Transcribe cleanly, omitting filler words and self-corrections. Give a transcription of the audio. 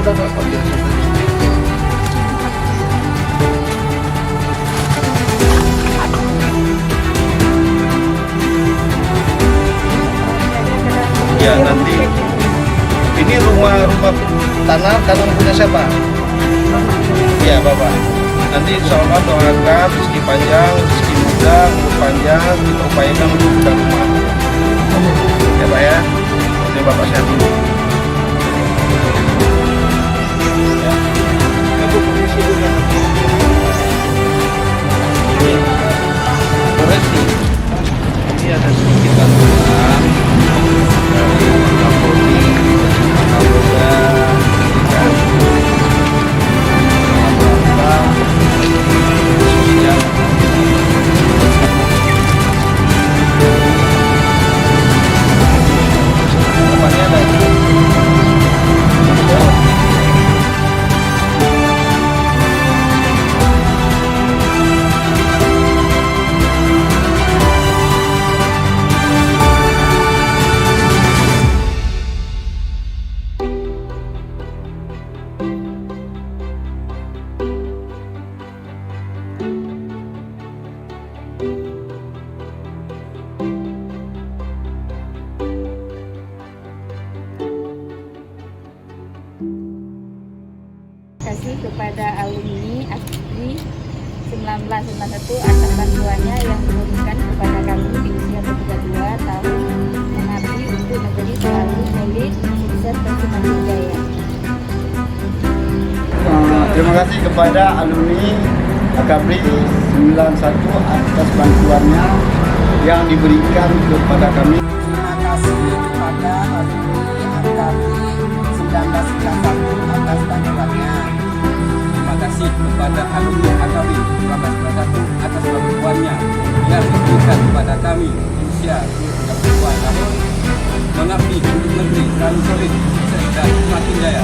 udah nggak pakai satu. Ya nanti ini rumah tanah punya siapa? Ya Bapak. Nanti insya Allah doakan rezeki panjang, rezeki muda, umur panjang, kita upayakan untuk buka rumah. Ya Pak ya. Ini Bapak sehat dulu. Ya. Ibu permisi dulu ya. Ini koreksi. Ini ada sedikit bantuan dari Kapolri, Kapolda, kan. Terima kasih kepada alumni ASPRI 1991 atas bantuannya yang diberikan kepada kami di usia 32 tahun mengabdi untuk negeri selalu solid, sukses dan semakin jaya. Terima kasih kepada alumni AKABRI 91 atas bantuannya yang diberikan kepada kami. Terima kasih kepada alumni AKABRI 1991 atas bantuannya. Terima kasih kepada alumni AKABRI 1991 atas bantuannya yang diberikan kepada kami di usia 32 tahun mengabdi untuk negeri selalu solid, sukses dan semakin jaya.